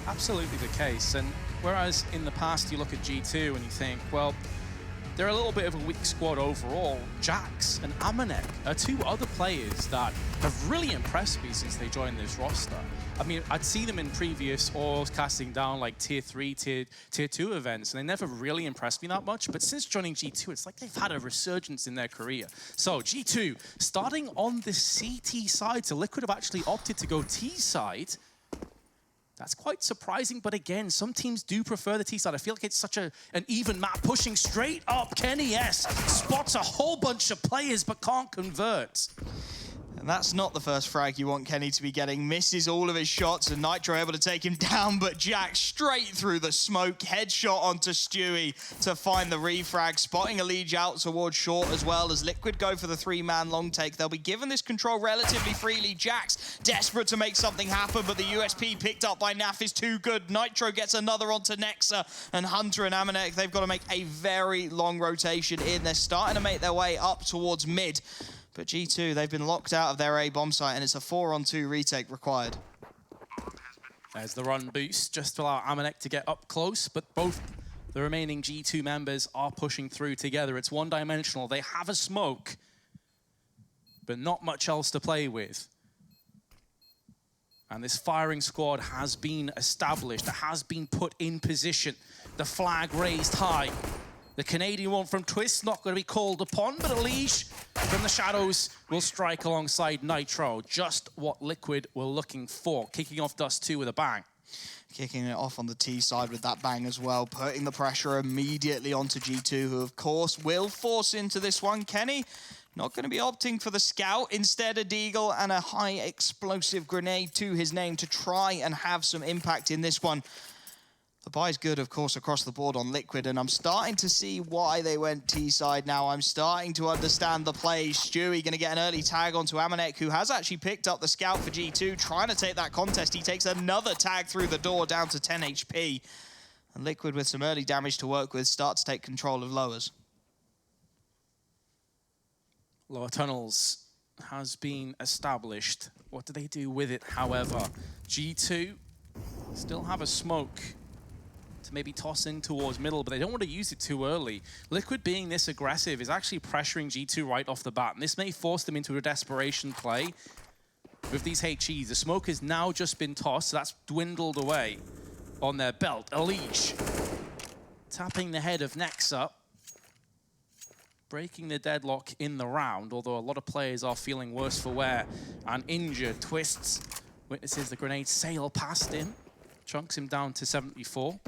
absolutely the case. And whereas in the past you look at G2 and you think, well, they're a little bit of a weak squad overall, Jax and Amanek are two other players that have really impressed me since they joined this roster. I mean, I'd see them in previous Oils casting down like tier 3, tier 2 events, and they never really impressed me that much. But since joining G2, it's like they've had a resurgence in their career. So G2, starting on the CT side, so Liquid have actually opted to go T side. That's quite surprising, but again, some teams do prefer the T side. I feel like it's such an even map, pushing straight up. Kenny S spots a whole bunch of players, but can't convert. And that's not the first frag you want Kenny to be getting. Misses all of his shots, and Nitro able to take him down, but Jack straight through the smoke. Headshot onto Stewie to find the refrag, spotting a lead out towards short as well as Liquid go for the 3-man long take. They'll be given this control relatively freely. Jax desperate to make something happen, but the USP picked up by Naff is too good. Nitro gets another onto Nexa, and Hunter and Amanek, they've got to make a very long rotation in. They're starting to make their way up towards mid. But G2, they've been locked out of their A bomb site, and it's a 4-on-2 retake required. There's the run boost, just to allow Amanek to get up close, but both the remaining G2 members are pushing through together. It's one-dimensional. They have a smoke, but not much else to play with. And this firing squad has been established. It has been put in position. The flag raised high. The Canadian one from Twist not going to be called upon, but Elige from the shadows will strike alongside Nitro. Just what Liquid were looking for, kicking off Dust2 with a bang. Kicking it off on the T side with that bang as well, putting the pressure immediately onto G2, who of course will force into this one. Kenny not going to be opting for the scout, instead a deagle and a high explosive grenade to his name to try and have some impact in this one. The buy's good, of course, across the board on Liquid, and I'm starting to see why they went T-side now. I'm starting to understand the plays. Stewie going to get an early tag onto Amanek, who has actually picked up the scout for G2, trying to take that contest. He takes another tag through the door down to 10 HP. And Liquid, with some early damage to work with, start to take control of lowers. Lower tunnels has been established. What do they do with it, however? G2 still have a smoke to maybe toss in towards middle, but they don't want to use it too early. Liquid being this aggressive is actually pressuring G2 right off the bat, and this may force them into a desperation play with these HEs. The smoke has now just been tossed, so that's dwindled away on their belt. Elige tapping the head of Nexa, breaking the deadlock in the round, although a lot of players are feeling worse for wear and injured. Twists witnesses the grenade sail past him, chunks him down to 74.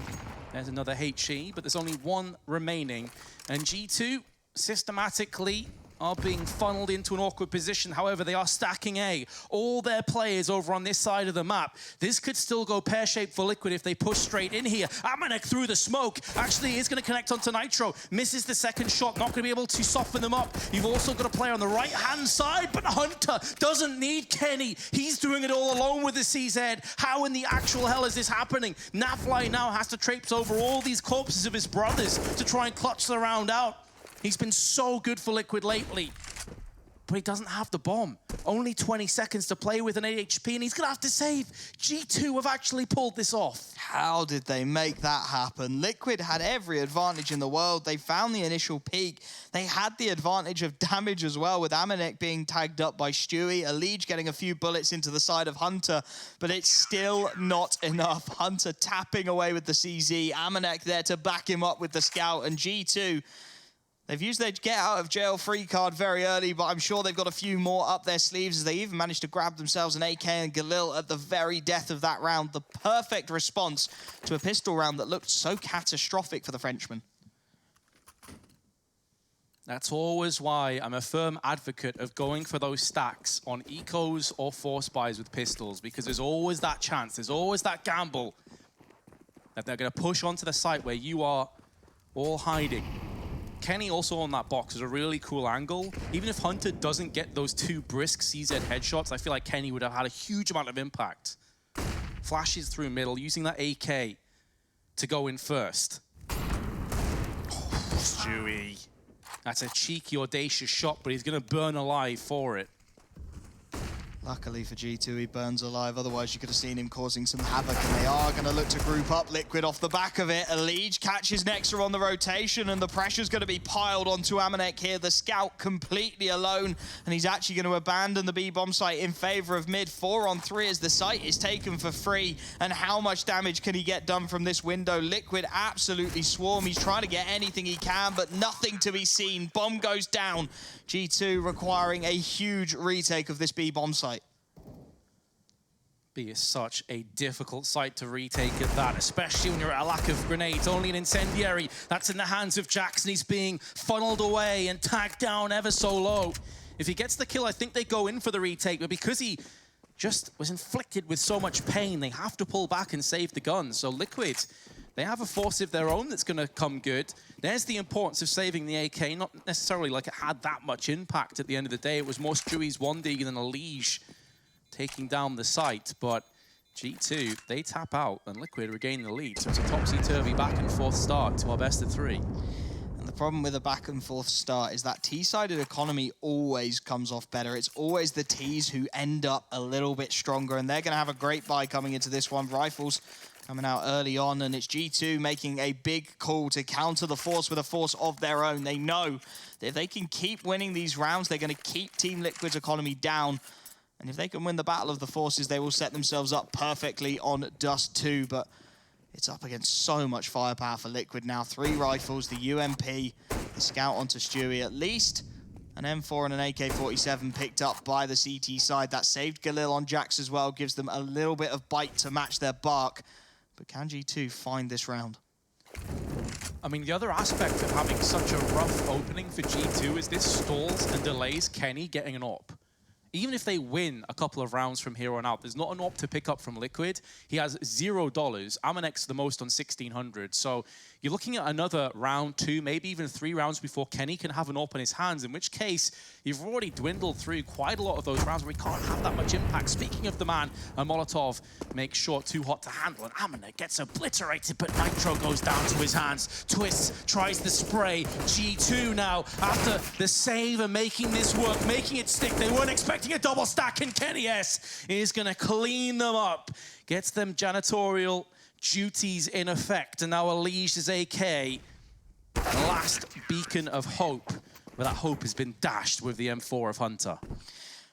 There's another HE, but there's only one remaining. And G2 systematically are being funneled into an awkward position. However, they are stacking A. All their players over on this side of the map. This could still go pear-shaped for Liquid if they push straight in here. Amanek through the smoke. Actually is going to connect onto Nitro. Misses the second shot. Not going to be able to soften them up. You've also got a player on the right-hand side, but Hunter doesn't need Kenny. He's doing it all alone with the CZ. How in the actual hell is this happening? Naff now has to traipse over all these corpses of his brothers to try and clutch the round out. He's been so good for Liquid lately, but he doesn't have the bomb. Only 20 seconds to play with an 8 HP, and he's gonna have to save. G2 have actually pulled this off. How did they make that happen? Liquid had every advantage in the world. They found the initial peak. They had the advantage of damage as well, with Amanek being tagged up by Stewie, Elige getting a few bullets into the side of Hunter, but it's still not enough. Hunter tapping away with the CZ, Amanek there to back him up with the scout, and G2, they've used their get out of jail free card very early, but I'm sure they've got a few more up their sleeves as they even managed to grab themselves an AK and Galil at the very death of that round. The perfect response to a pistol round that looked so catastrophic for the Frenchman. That's always why I'm a firm advocate of going for those stacks on ecos or force buys with pistols, because there's always that chance, there's always that gamble that they're going to push onto the site where you are all hiding. Kenny also on that box is a really cool angle. Even if Hunter doesn't get those two brisk CZ headshots, I feel like Kenny would have had a huge amount of impact. Flashes through middle, using that AK to go in first. Oh, Stewie. That's a cheeky, audacious shot, but he's going to burn alive for it. Luckily for G2, he burns alive. Otherwise, you could have seen him causing some havoc. And they are going to look to group up Liquid off the back of it. Elige catches Nexa on the rotation, and the pressure's going to be piled onto Amanek here. The scout completely alone, and he's actually going to abandon the B-bomb site in favor of mid. 4-on-3 as the site is taken for free. And how much damage can he get done from this window? Liquid absolutely swarm. He's trying to get anything he can, but nothing to be seen. Bomb goes down. G2 requiring a huge retake of this B-bomb site. Be such a difficult site to retake at that, especially when you're at a lack of grenades. Only an incendiary that's in the hands of Jackson. He's being funneled away and tagged down ever so low. If he gets the kill, I think they go in for the retake, but because he just was inflicted with so much pain, they have to pull back and save the gun. So Liquid, they have a force of their own that's going to come good. There's the importance of saving the AK, not necessarily like it had that much impact at the end of the day. It was more Chewy's 1D than Elige taking down the site, but G2, they tap out and Liquid regain the lead. So it's a topsy-turvy back and forth start to our best of 3. And the problem with a back and forth start is that T-sided economy always comes off better. It's always the Ts who end up a little bit stronger, and they're going to have a great buy coming into this one. Rifles coming out early on, and it's G2 making a big call to counter the force with a force of their own. They know that if they can keep winning these rounds, they're going to keep Team Liquid's economy down. And if they can win the Battle of the Forces, they will set themselves up perfectly on Dust2. But it's up against so much firepower for Liquid now. 3 rifles, the UMP, the scout onto Stewie. At least an M4 and an AK-47 picked up by the CT side. That saved Galil on Jax as well, gives them a little bit of bite to match their bark. But can G2 find this round? I mean, the other aspect of having such a rough opening for G2 is this stalls and delays Kenny getting an AWP. Even if they win a couple of rounds from here on out, there's not an AWP to pick up from Liquid. He has $0. Amanek's the most on 1,600. So you're looking at another round, 2, maybe even 3 rounds before Kenny can have an AWP in his hands, in which case you've already dwindled through quite a lot of those rounds where he can't have that much impact. Speaking of the man, a Molotov makes short too hot to handle, and Amanek gets obliterated, but Nitro goes down to his hands. Twist tries the spray. G2 now, after the save and making this work, making it stick. They weren't expecting a double stack, and Kenny S is going to clean them up. Gets them janitorial duties in effect, and now Elige's AK, last beacon of hope, but that hope has been dashed with the M4 of Hunter.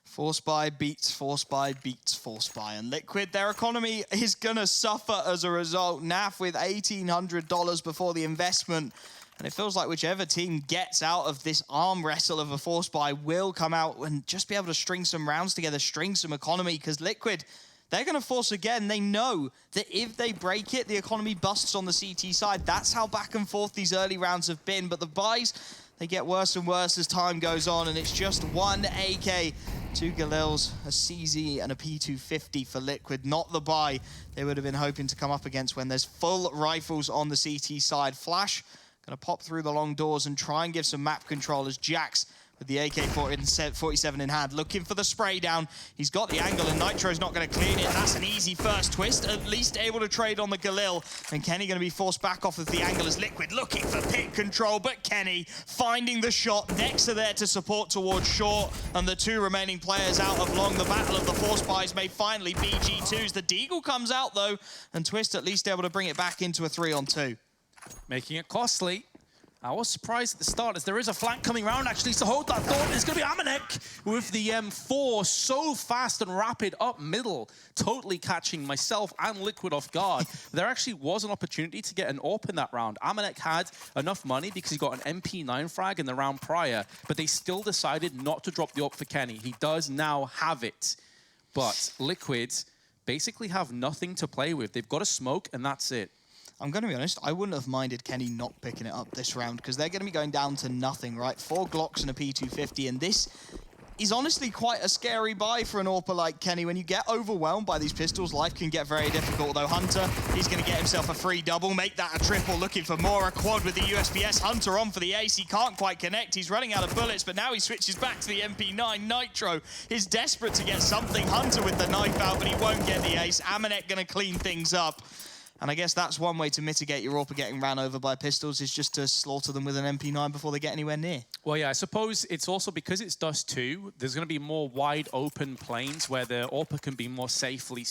Force buy beats force buy beats force buy, and Liquid, their economy is gonna suffer as a result. Naff with $1,800 before the investment, and it feels like whichever team gets out of this arm wrestle of a force buy will come out and just be able to string some rounds together, string some economy, because Liquid, they're going to force again. They know that if they break it, the economy busts on the CT side. That's how back and forth these early rounds have been. But the buys, they get worse and worse as time goes on, and it's just 1 AK, 2 Galils, a CZ, and a P250 for Liquid. Not the buy they would have been hoping to come up against when there's full rifles on the CT side. Flash going to pop through the long doors and try and give some map control as Jax with the AK-47 in hand, looking for the spray down. He's got the angle, and Nitro's not going to clean it. That's an easy first twist, at least able to trade on the Galil. And Kenny going to be forced back off of the angle as Liquid looking for pit control, but Kenny finding the shot. Nexa there to support towards short, and the 2 remaining players out of long. The battle of the force buys may finally be G2's. The Deagle comes out though, and Twist at least able to bring it back into a 3-on-2. Making it costly. I was surprised at the start as there is a flank coming around actually, so hold that thought. It's going to be Amanek with the M4 so fast and rapid up middle, totally catching myself and Liquid off guard. There actually was an opportunity to get an AWP in that round. Amanek had enough money because he got an MP9 frag in the round prior, but they still decided not to drop the AWP for Kenny. He does now have it, but Liquid basically have nothing to play with. They've got a smoke and that's it. I'm going to be honest, I wouldn't have minded Kenny not picking it up this round because they're going to be going down to nothing, right? 4 Glocks and a P250, and this is honestly quite a scary buy for an AWPer like Kenny. When you get overwhelmed by these pistols, life can get very difficult. Though Hunter, he's going to get himself a free double, make that a triple, looking for more. A quad with the USPS. Hunter on for the ace. He can't quite connect. He's running out of bullets, but now he switches back to the MP9. Nitro is desperate to get something. Hunter with the knife out, but he won't get the ace. Amanek going to clean things up. And I guess that's one way to mitigate your AWP getting ran over by pistols, is just to slaughter them with an MP9 before they get anywhere near. Well, yeah, I suppose it's also because it's Dust2, there's going to be more wide open planes where the AWP can be more safely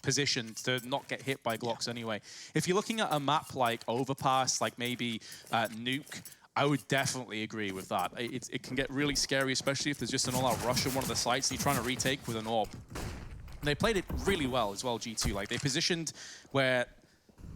positioned to not get hit by Glocks anyway. If you're looking at a map like Overpass, like maybe Nuke, I would definitely agree with that. It can get really scary, especially if there's just an all-out rush on one of the sites you're trying to retake with an AWP. They played it really well as well, G2. Like, they positioned where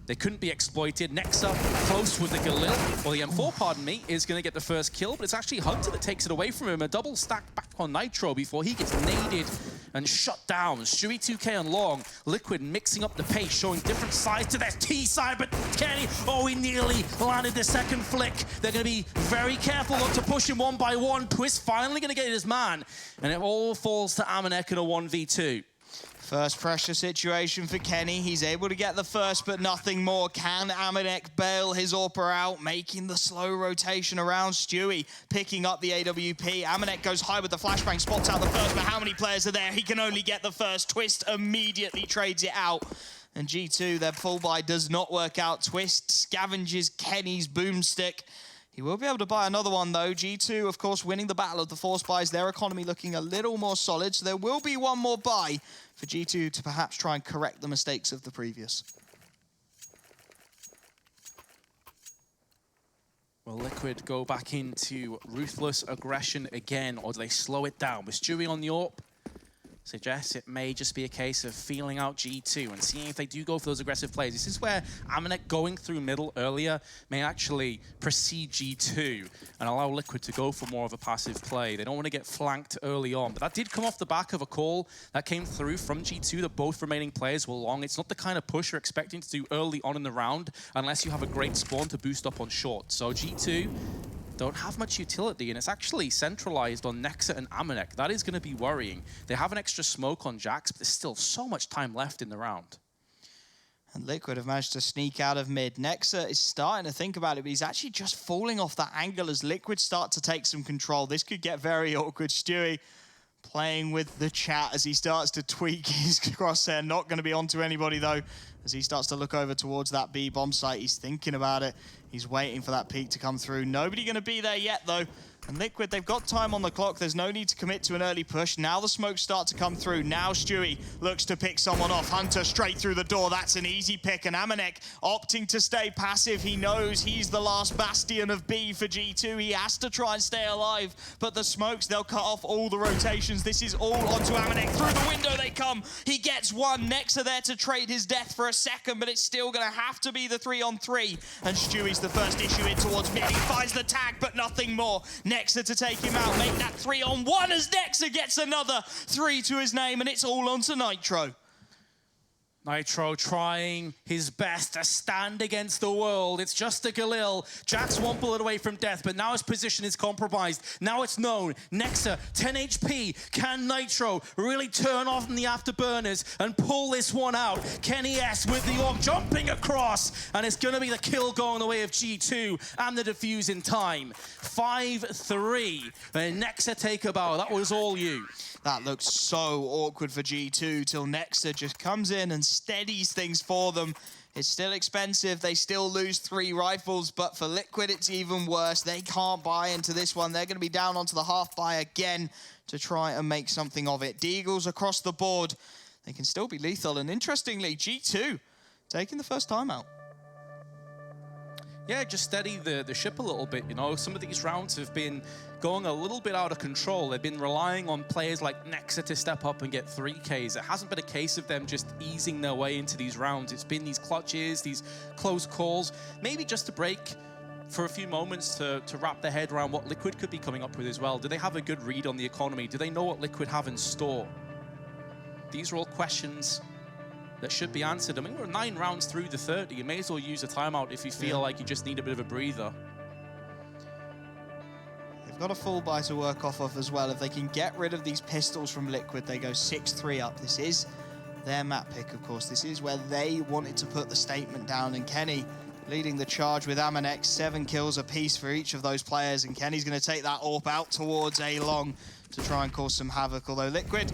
they couldn't be exploited. Nexa, close with the Galil, or the M4, pardon me, is going to get the first kill, but it's actually Hunter that takes it away from him. A double stack back on Nitro before he gets naded and shut down. Chewy 2K on long. Liquid mixing up the pace, showing different sides to their T side, but Kenny, oh, he nearly landed the second flick. They're going to be very careful not to push him one by one. Twist finally going to get his man, and it all falls to Amanek in a 1v2. First pressure situation for Kenny. He's able to get the first, but nothing more. Can Amanek bail his AWPer out, making the slow rotation around? Stewie picking up the AWP. Amanek goes high with the flashbang, spots out the first, but how many players are there? He can only get the first. Twist immediately trades it out. And G2, their full buy does not work out. Twist scavenges Kenny's boomstick. He will be able to buy another one, though. G2, of course, winning the battle of the force buys. Their economy looking a little more solid, so there will be one more buy for G2 to perhaps try and correct the mistakes of the previous. Will Liquid go back into ruthless aggression again, or do they slow it down? With Stewie on the AWP, suggests it may just be a case of feeling out G2 and seeing if they do go for those aggressive plays. This is where Amanek going through middle earlier may actually precede G2 and allow Liquid to go for more of a passive play. They don't want to get flanked early on, but that did come off the back of a call that came through from G2 that both remaining players were long. It's not the kind of push you're expecting to do early on in the round unless you have a great spawn to boost up on short. So G2 don't have much utility, and it's actually centralized on Nexa and Amanek. That is going to be worrying. They have an extra smoke on Jax, but there's still so much time left in the round. And Liquid have managed to sneak out of mid. Nexa is starting to think about it, but he's actually just falling off that angle as Liquid start to take some control. This could get very awkward. Stewie playing with the chat as he starts to tweak his crosshair. Not going to be onto anybody, though, as he starts to look over towards that B bomb site. He's thinking about it. He's waiting for that peak to come through. Nobody going to be there yet, though. And Liquid, they've got time on the clock. There's no need to commit to an early push. Now the smokes start to come through. Now Stewie looks to pick someone off. Hunter straight through the door. That's an easy pick. And Amanek opting to stay passive. He knows he's the last bastion of B for G2. He has to try and stay alive. But the smokes, they'll cut off all the rotations. This is all onto Amanek. Through the window they come. He gets one. Nexa there to trade his death for a second, but it's still going to have to be the 3-on-3. And Stewie's the first issue in towards mid. He finds the tag, but nothing more. Nexa to take him out, make that 3-on-1 as Nexa gets another 3 to his name, and it's all onto Nitro. Nitro trying his best to stand against the world. It's just a Galil. Jax 1 bullet away from death, but now his position is compromised. Now it's known. Nexa, 10 HP. Can Nitro really turn off from the afterburners and pull this one out? Kenny S with the AWP jumping across, and it's going to be the kill going the way of G2 and the defuse in time. 5-3. And Nexa take a bow. That was all you. That looks so awkward for G2 till Nexa just comes in and steadies things for them. It's still expensive. They still lose 3 rifles, but for Liquid, it's even worse. They can't buy into this one. They're going to be down onto the half buy again to try and make something of it. Deagles across the board. They can still be lethal. And interestingly, G2 taking the first timeout. Yeah, just steady the ship a little bit, you know. Some of these rounds have been going a little bit out of control. They've been relying on players like Nexa to step up and get 3Ks. It hasn't been a case of them just easing their way into these rounds. It's been these clutches, these close calls, maybe just to break for a few moments to wrap their head around what Liquid could be coming up with as well. Do they have a good read on the economy? Do they know what Liquid have in store? These are all questions that should be answered. I mean, we're 9 rounds through the 30. You may as well use a timeout if you feel like you just need a bit of a breather. They've got a full buy to work off of as well. If they can get rid of these pistols from Liquid, they go 6-3 up. This is their map pick, of course. This is where they wanted to put the statement down. And Kenny leading the charge with Amanek. 7 kills apiece for each of those players. And Kenny's going to take that AWP out towards A long to try and cause some havoc. Although Liquid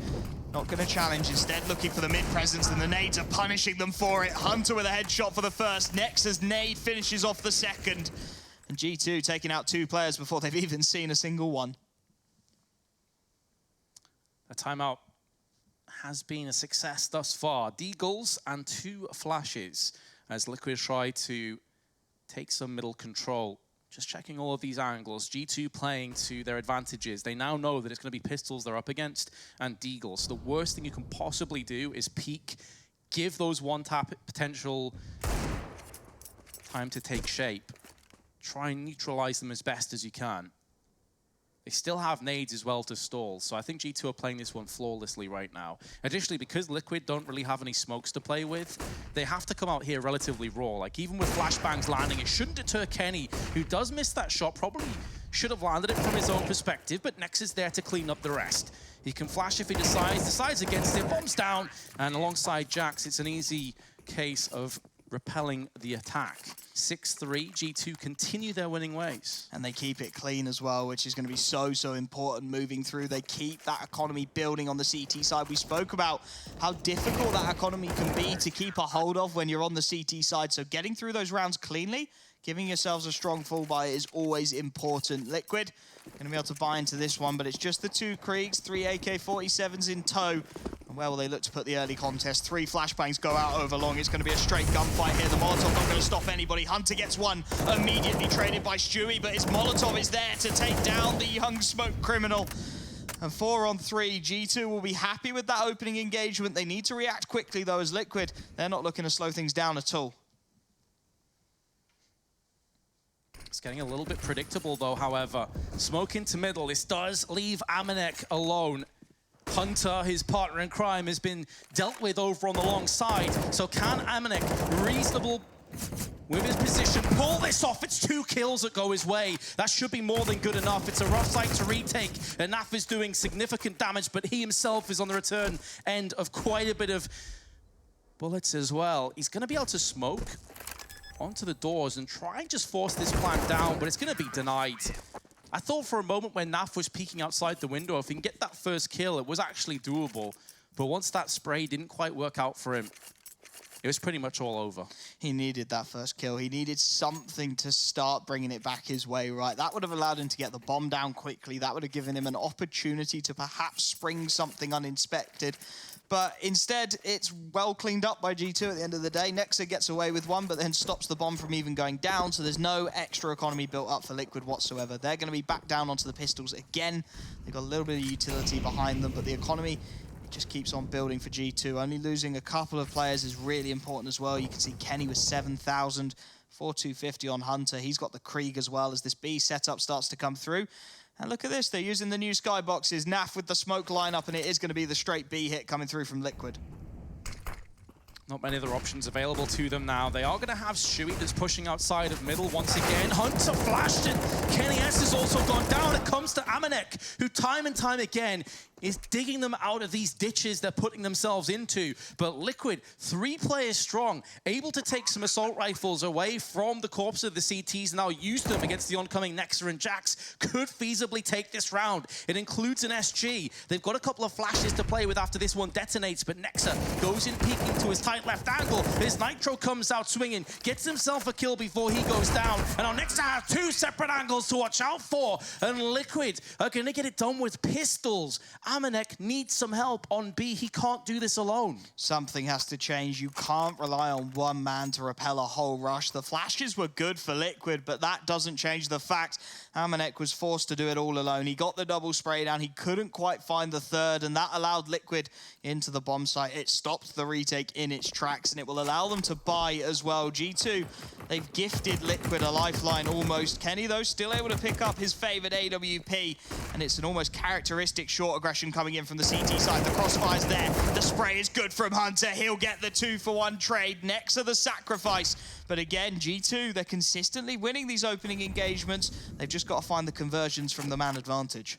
Not going to challenge, instead looking for the mid-presence, and the nades are punishing them for it. Hunter with a headshot for the first. Nexa's nade finishes off the second. And G2 taking out 2 players before they've even seen a single one. A timeout has been a success thus far. Deagles and 2 flashes as Liquid try to take some middle control. Just checking all of these angles. G2 playing to their advantages. They now know that it's going to be pistols they're up against and Deagles. So the worst thing you can possibly do is peek, give those one-tap potential time to take shape. Try and neutralize them as best as you can. They still have nades as well to stall, so I think G2 are playing this one flawlessly right now. Additionally, because Liquid don't really have any smokes to play with, they have to come out here relatively raw. Like, even with flashbangs landing, it shouldn't deter Kenny, who does miss that shot. Probably should have landed it from his own perspective, but Nex is there to clean up the rest. He can flash if he decides against it, bombs down, and alongside Jax, it's an easy case of repelling the attack. 6-3, G2 continue their winning ways. And they keep it clean as well, which is going to be so important moving through. They keep that economy building on the CT side. We spoke about how difficult that economy can be to keep a hold of when you're on the CT side. So getting through those rounds cleanly, giving yourselves a strong full buy is always important. Liquid going to be able to buy into this one, but it's just the 2 Kriegs, 3 AK-47s in tow. And where will they look to put the early contest? 3 flashbangs go out over long. It's going to be a straight gunfight here. The Molotov not going to stop anybody. Hunter gets one immediately traded by Stewie, but his Molotov is there to take down the young smoke criminal. And 4 on 3, G2 will be happy with that opening engagement. They need to react quickly, though, as Liquid, they're not looking to slow things down at all. It's getting a little bit predictable, though, however. Smoke into middle. This does leave Amanek alone. Hunter, his partner in crime, has been dealt with over on the long side. So can Amanek, reasonable with his position, pull this off? It's 2 kills that go his way. That should be more than good enough. It's a rough site to retake. And Naff is doing significant damage, but he himself is on the return end of quite a bit of bullets as well. He's going to be able to smoke onto the doors and try and just force this plant down, but it's going to be denied. I thought for a moment when Naff was peeking outside the window, if he can get that first kill, it was actually doable. But once that spray didn't quite work out for him, it was pretty much all over. He needed that first kill. He needed something to start bringing it back his way, right? That would have allowed him to get the bomb down quickly. That would have given him an opportunity to perhaps spring something uninspected. But instead, it's well cleaned up by G2 at the end of the day. Nexa gets away with one, but then stops the bomb from even going down, so there's no extra economy built up for Liquid whatsoever. They're going to be back down onto the pistols again. They've got a little bit of utility behind them, but the economy just keeps on building for G2. Only losing a couple of players is really important as well. You can see Kenny with 7,000, 4,250 on Hunter. He's got the Krieg as well as this B setup starts to come through. And look at this, they're using the new skyboxes. Naff with the smoke lineup, and it is going to be the straight B hit coming through from Liquid. Not many other options available to them now. They are going to have Chewy that's pushing outside of middle once again. Hunter flashed it. Kenny S has also gone down. It comes to Amanek, who time and time again is digging them out of these ditches they're putting themselves into. But Liquid, 3 players strong, able to take some assault rifles away from the corpse of the CTs, now use them against the oncoming Nexa and Jax. Could feasibly take this round. It includes an SG. They've got a couple of flashes to play with after this one detonates, but Nexa goes in peeking to his tight left angle. His Nitro comes out swinging, gets himself a kill before he goes down. And now Nexa has 2 separate angles to watch out for. And Liquid are going to get it done with pistols. Amanek needs some help on B. He can't do this alone. Something has to change. You can't rely on one man to repel a whole rush. The flashes were good for Liquid, but that doesn't change the fact Amanek was forced to do it all alone. He got the double spray down. He couldn't quite find the third, and that allowed Liquid into the bomb site. It stopped the retake in its tracks, and it will allow them to buy as well. G2, they've gifted Liquid a lifeline almost. Kenny, though, still able to pick up his favored AWP, and it's an almost characteristic short aggression coming in from the CT side. The crossfire's there. The spray is good from Hunter. He'll get the 2-for-1 trade. Nexa the sacrifice. But again, G2, they're consistently winning these opening engagements. They've just got to find the conversions from the man advantage.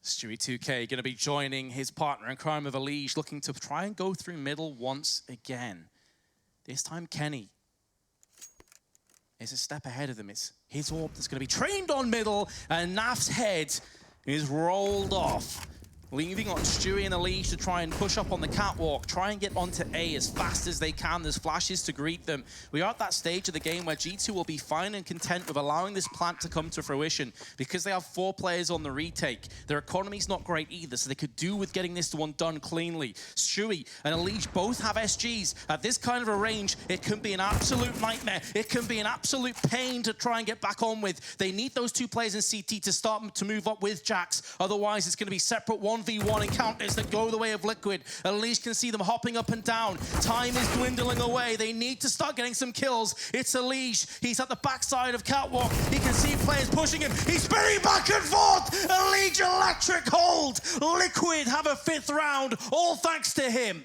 Stewie 2K going to be joining his partner in crime of Elige, looking to try and go through middle once again. This time, Kenny is a step ahead of them. It's his orb that's going to be trained on middle, and Naff's head is rolled off. leaving on Stewie and Elise to try and push up on the catwalk, try and get onto A as fast as they can. There's flashes to greet them. We are at that stage of the game where G2 will be fine and content with allowing this plant to come to fruition because they have 4 players on the retake. Their economy's not great either, so they could do with getting this one done cleanly. Stewie and Elise both have SGs. At this kind of a range, it can be an absolute nightmare. It can be an absolute pain to try and get back on with. They need those 2 players in CT to start to move up with Jax. Otherwise, it's going to be separate 1v1 encounters that go the way of Liquid. Elise can see them hopping up and down. Time is dwindling away. They need to start getting some kills. It's Elise. He's at the backside of Catwalk. He can see players pushing him. He's spinning back and forth. Elise electric hold. Liquid have a 5th round, all thanks to him.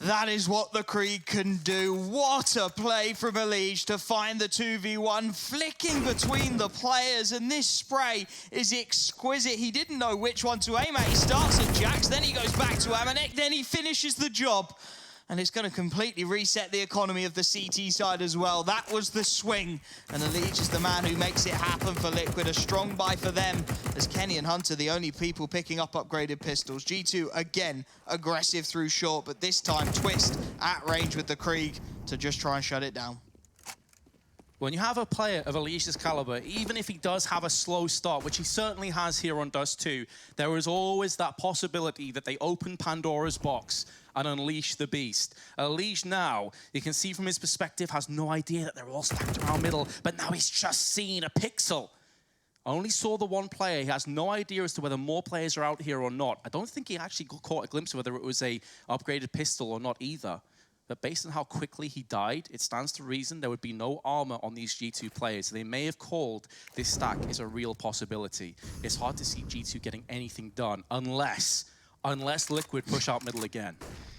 That is what the Krieg can do. What a play from Elise to find the 2v1, flicking between the players, and this spray is exquisite. He didn't know which one to aim at. He starts at Jax, then he goes back to Amanek, then he finishes the job. And it's going to completely reset the economy of the CT side as well. That was the swing. And Elise is the man who makes it happen for Liquid. A strong buy for them, as Kenny and Hunter, the only people picking up upgraded pistols. G2, again, aggressive through short, but this time Twist at range with the Krieg to just try and shut it down. When you have a player of Elise's caliber, even if he does have a slow start, which he certainly has here on Dust2, there is always that possibility that they open Pandora's box and unleash the beast. Elise now, you can see from his perspective, has no idea that they're all stacked around middle, but now he's just seen a pixel. Only saw the 1 player. He has no idea as to whether more players are out here or not. I don't think he actually caught a glimpse of whether it was a upgraded pistol or not either. But based on how quickly he died, it stands to reason there would be no armor on these G2 players. They may have called this stack is a real possibility. It's hard to see G2 getting anything done unless Liquid push out middle again.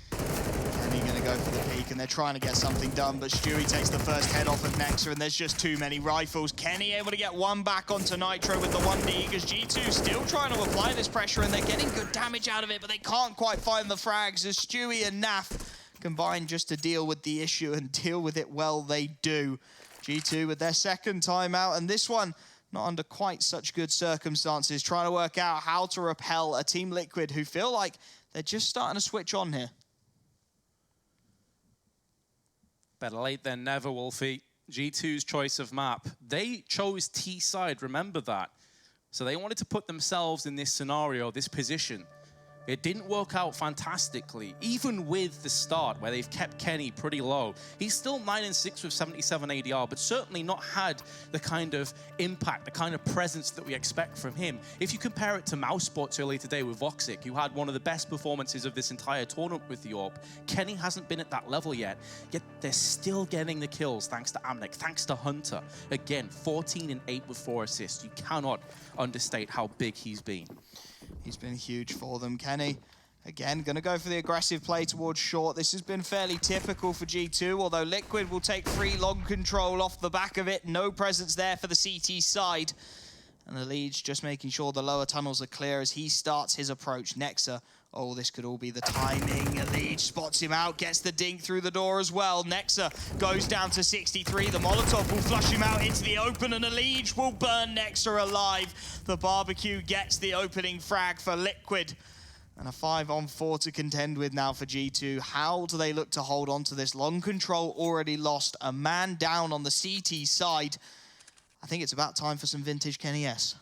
Kenny going to go for the peak, and they're trying to get something done, but Stewie takes the first head off of Nexa, and there's just too many rifles. Kenny able to get 1 back onto Nitro with the 1D, because G2 still trying to apply this pressure, and they're getting good damage out of it, but they can't quite find the frags, as Stewie and Naff combine just to deal with the issue, and deal with it well they do. G2 with their 2nd timeout, and this one not under quite such good circumstances, trying to work out how to repel a Team Liquid who feel like they're just starting to switch on here. Better late than never, Wolfie. G2's choice of map. They chose T side, remember that. So they wanted to put themselves in this scenario, this position. It didn't work out fantastically, even with the start where they've kept Kenny pretty low. He's still 9-6 with 77 ADR, but certainly not had the kind of impact, the kind of presence that we expect from him. If you compare it to Mousesports earlier today with Voxic, who had one of the best performances of this entire tournament with the AWP, Kenny hasn't been at that level yet they're still getting the kills thanks to Amanek, thanks to Hunter. Again, 14 and 8 with 4 assists. You cannot understate how big he's been. He's been huge for them. Kenny, again, going to go for the aggressive play towards short. This has been fairly typical for G2, although Liquid will take free long control off the back of it. No presence there for the CT side. And the lead's just making sure the lower tunnels are clear as he starts his approach. Nexa, oh, this could all be the timing. Elite spots him out, gets the dink through the door as well. Nexa goes down to 63. The Molotov will flush him out into the open, and Elite will burn Nexa alive. The barbecue gets the opening frag for Liquid. And a 5-on-4 to contend with now for G2. How do they look to hold on to this? Long control already lost. A man down on the CT side. I think it's about time for some vintage Kenny S.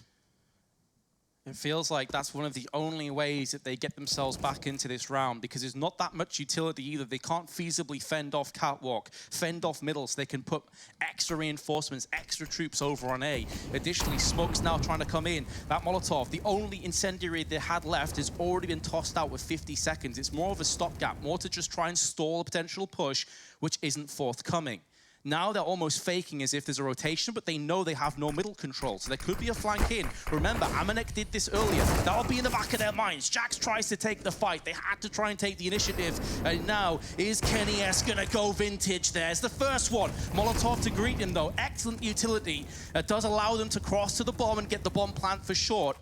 It feels like that's one of the only ways that they get themselves back into this round, because there's not that much utility either. They can't feasibly fend off Catwalk, fend off middle, so they can put extra reinforcements, extra troops over on A. Additionally, Smoke's now trying to come in. That Molotov, the only incendiary they had left, has already been tossed out with 50 seconds. It's more of a stopgap, more to just try and stall a potential push, which isn't forthcoming. Now they're almost faking as if there's a rotation, but they know they have no middle control, so there could be a flank in. Remember, Amanek did this earlier. That'll be in the back of their minds. Jax tries to take the fight. They had to try and take the initiative. And now, is Kenny S gonna go vintage? There's the first one. Molotov to greet him, though. Excellent utility. It does allow them to cross to the bomb and get the bomb plant for short.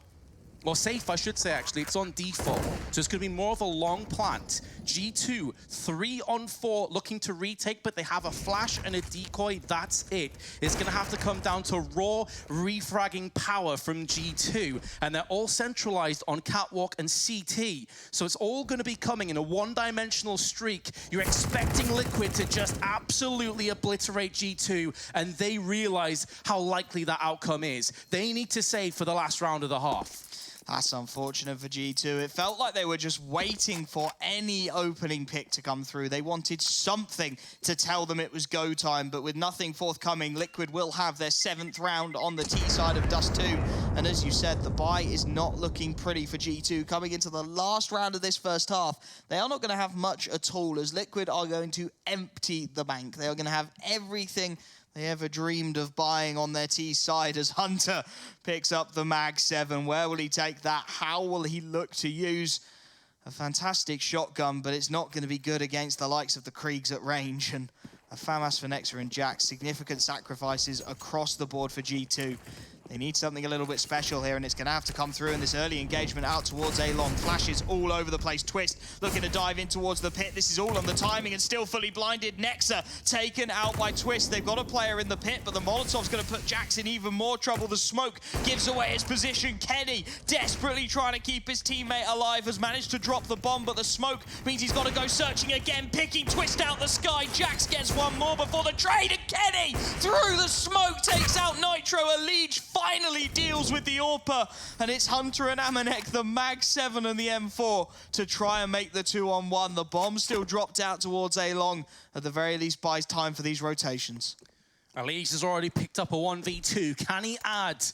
Or safe, I should say, actually. It's on default. So it's going to be more of a long plant. G2, 3-on-4, looking to retake, but they have a flash and a decoy. That's it. It's going to have to come down to raw refragging power from G2. And they're all centralized on Catwalk and CT. So it's all going to be coming in a one-dimensional streak. You're expecting Liquid to just absolutely obliterate G2, and they realize how likely that outcome is. They need to save for the last round of the half. That's unfortunate for G2. It felt like they were just waiting for any opening pick to come through. They wanted something to tell them it was go time, but with nothing forthcoming, Liquid will have their 7th round on the T side of Dust2. And as you said, the buy is not looking pretty for G2. Coming into the last round of this first half, they are not going to have much at all, as Liquid are going to empty the bank. They are going to have everything they ever dreamed of buying on their T side, as Hunter picks up the Mag 7. Where will he take that? How will he look to use a fantastic shotgun? But it's not going to be good against the likes of the Kriegs at range. And a FAMAS for Nexa and Jax. Significant sacrifices across the board for G2. They need something a little bit special here, and it's going to have to come through in this early engagement out towards A-Long. Flashes all over the place. Twist looking to dive in towards the pit. This is all on the timing and still fully blinded. Nexa taken out by Twist. They've got a player in the pit, but the Molotov's going to put Jax in even more trouble. The smoke gives away his position. Kenny, desperately trying to keep his teammate alive, has managed to drop the bomb, but the smoke means he's got to go searching again, picking Twist out the sky. Jax gets one more before the trade, and Kenny, through the smoke, takes out Nitro. Elege finally deals with the AWPer, and it's Hunter and Amanek, the Mag 7 and the M4, to try and make the 2-on-1. The bomb still dropped out towards A-Long. At the very least, buys time for these rotations. Elege has already picked up a 1v2. Can he add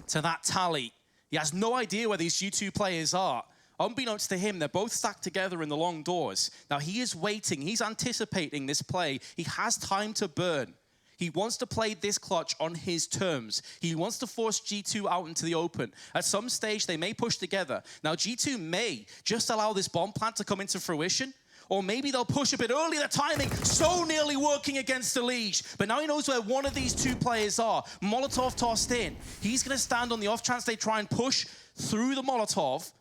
to that tally? He has no idea where these G2 players are. Unbeknownst to him, they're both stacked together in the long doors. Now, he is waiting. He's anticipating this play. He has time to burn. He wants to play this clutch on his terms. He wants to force G2 out into the open. At some stage, they may push together. Now, G2 may just allow this bomb plant to come into fruition, or maybe they'll push a bit early. The timing so nearly working against Elege, but now he knows where one of these two players are. Molotov tossed in. He's going to stand on the off chance they try and push through the Molotov.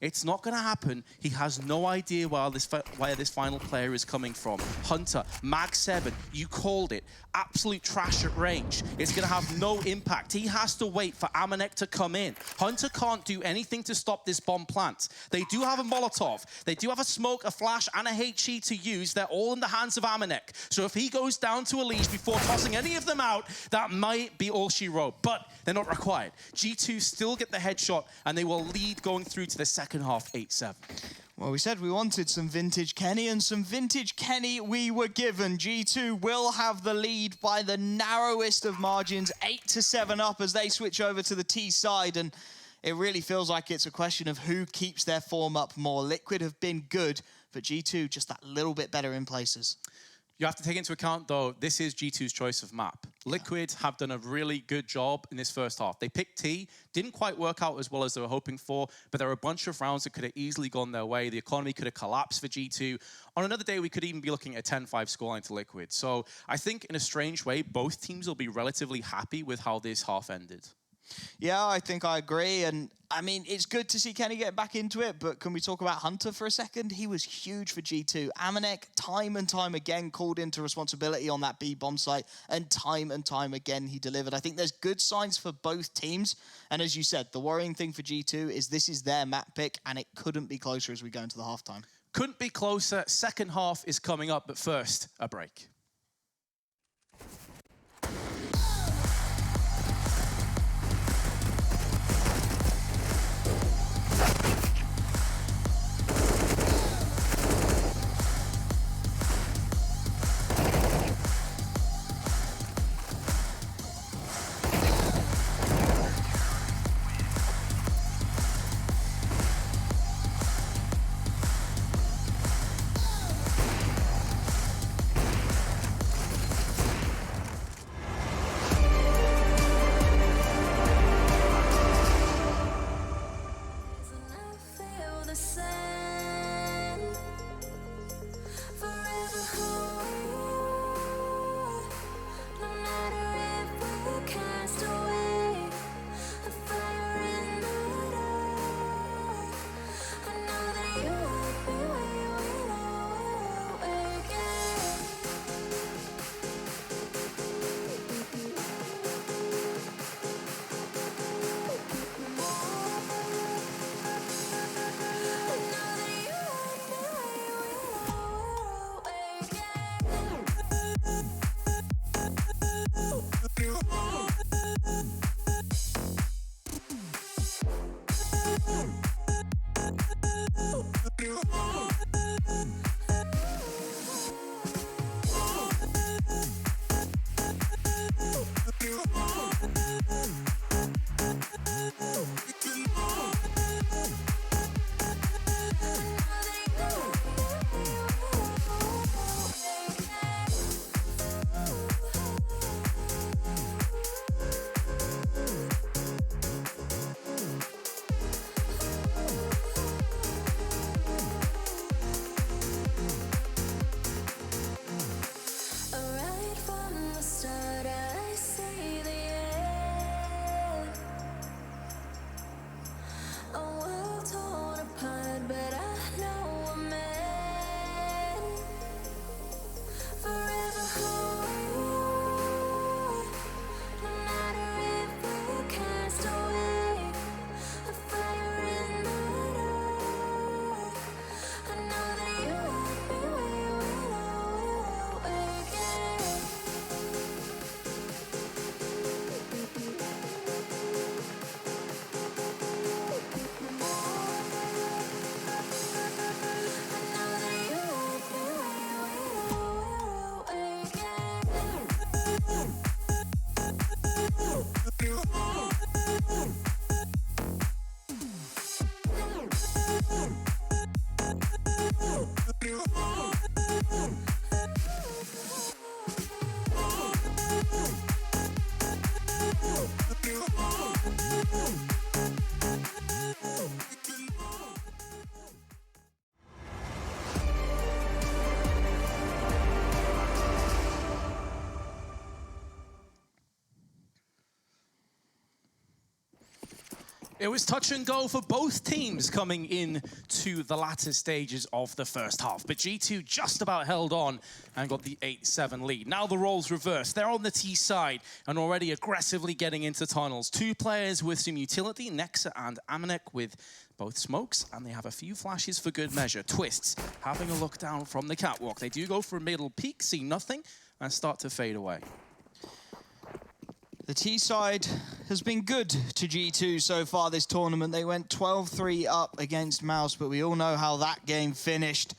It's not going to happen. He has no idea where this final player is coming from. Hunter, Mag 7, you called it. Absolute trash at range. It's going to have no impact. He has to wait for Amanek to come in. Hunter can't do anything to stop this bomb plant. They do have a Molotov. They do have a smoke, a flash, and a HE to use. They're all in the hands of Amanek. So if he goes down to Elege before tossing any of them out, that might be all she wrote. But they're not required. G2 still get the headshot, and they will lead going through to the second half, 8-7. Well, we said we wanted some vintage Kenny, and some vintage Kenny we were given. G2 will have the lead by the narrowest of margins, 8-7 up as they switch over to the T side, and it really feels like it's a question of who keeps their form up more. Liquid have been good, but G2 just that little bit better in places. You have to take into account, though, this is G2's choice of map. Liquid have done a really good job in this first half. They picked T, didn't quite work out as well as they were hoping for, but there were a bunch of rounds that could have easily gone their way. The economy could have collapsed for G2. On another day, we could even be looking at a 10-5 scoreline to Liquid. So I think, in a strange way, both teams will be relatively happy with how this half ended. Yeah, I think I agree. And I mean, it's good to see Kenny get back into it, but can we talk about Hunter for a second? He was huge for G2. Amanek, time and time again, called into responsibility on that B bomb site, and time again, he delivered. I think there's good signs for both teams. And as you said, the worrying thing for G2 is this is their map pick, and it couldn't be closer as we go into the halftime. Couldn't be closer. Second half is coming up, but first, a break. It was touch and go for both teams coming in to the latter stages of the first half. But G2 just about held on and got the 8-7 lead. Now the roles reverse. They're on the T side and already aggressively getting into tunnels. Two players with some utility, Nexa and Amanek with both smokes, and they have a few flashes for good measure. Twists having a look down from the catwalk. They do go for a middle peek, see nothing, and start to fade away. The T side has been good to G2 so far this tournament. They went 12-3 up against Mouse, but we all know how that game finished.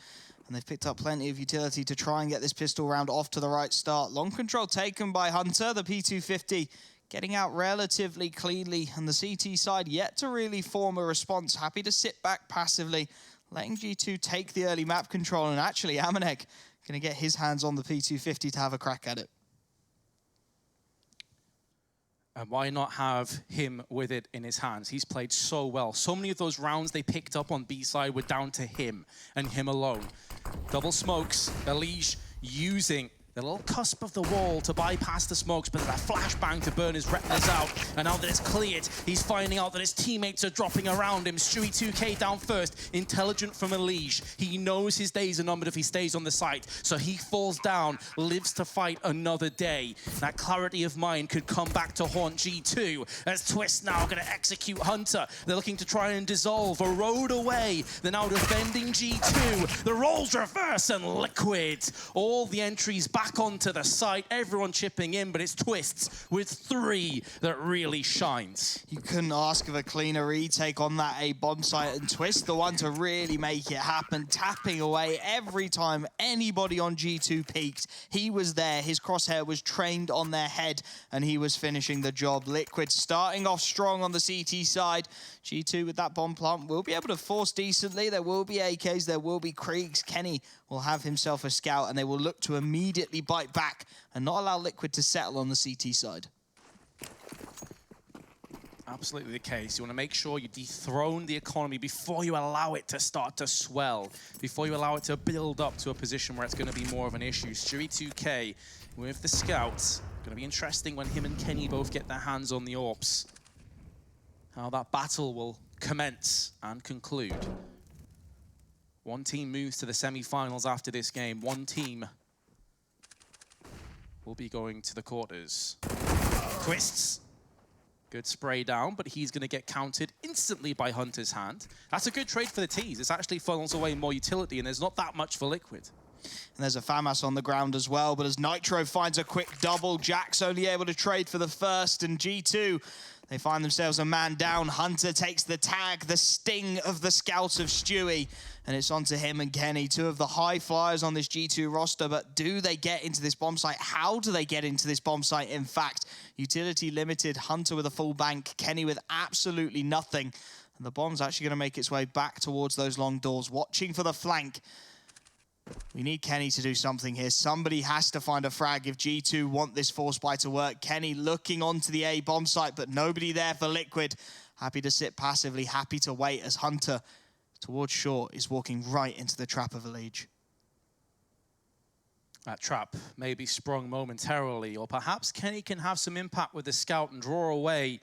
And they've picked up plenty of utility to try and get this pistol round off to the right start. Long control taken by Hunter, the P250 getting out relatively cleanly, and the CT side yet to really form a response. Happy to sit back passively, letting G2 take the early map control, and actually Amanek gonna get his hands on the P250 to have a crack at it. And why not have him with it in his hands? He's played so well. So many of those rounds they picked up on B side were down to him and him alone. Double smokes, Elige using the little cusp of the wall to bypass the smokes, but that flashbang to burn his retinas out. And now that it's cleared, he's finding out that his teammates are dropping around him. Stewie 2K down first, intelligent from Elige. He knows his days are numbered if he stays on the site, so he falls down, lives to fight another day. That clarity of mind could come back to haunt G2, as Twist now gonna execute Hunter. They're looking to try and dissolve a road away. They're now defending G2. The roles reverse and Liquid. All the entries back onto the site, everyone chipping in, but it's Twists with 3 that really shines. You couldn't ask of a cleaner retake on that A bomb site, and Twist, the one to really make it happen, tapping away every time anybody on G2 peaked. He was there, his crosshair was trained on their head, and he was finishing the job. Liquid starting off strong on the CT side. G2 with that bomb plant will be able to force decently. There will be AKs, there will be Kriegs. Kenny will have himself a scout, and they will look to immediately bite back and not allow Liquid to settle on the CT side. Absolutely the case. You want to make sure you dethrone the economy before you allow it to start to swell, before you allow it to build up to a position where it's going to be more of an issue. Stewie 2K with the scouts. Going to be interesting when him and Kenny both get their hands on the AWPs. How that battle will commence and conclude. One team moves to the semi-finals after this game. One team will be going to the quarters. Twists. Good spray down, but he's going to get counted instantly by Hunter's hand. That's a good trade for the T's. This actually funnels away more utility, and there's not that much for Liquid. And there's a FAMAS on the ground as well, but as Nitro finds a quick double, Jack's only able to trade for the first, and G2, they find themselves a man down. Hunter takes the tag, the sting of the scouts of Stewie, and it's onto him and Kenny, 2 of the high flyers on this G2 roster. But do they get into this bomb site? How do they get into this bomb site? In fact, utility limited, Hunter with a full bank, Kenny with absolutely nothing. And the bomb's actually going to make its way back towards those long doors, watching for the flank. We need Kenny to do something here. Somebody has to find a frag if G2 want this force buy to work. Kenny looking onto the A bomb site, but nobody there for Liquid. Happy to sit passively, happy to wait as Hunter towards short is walking right into the trap of Elige. That trap may be sprung momentarily, or perhaps Kenny can have some impact with the scout and draw away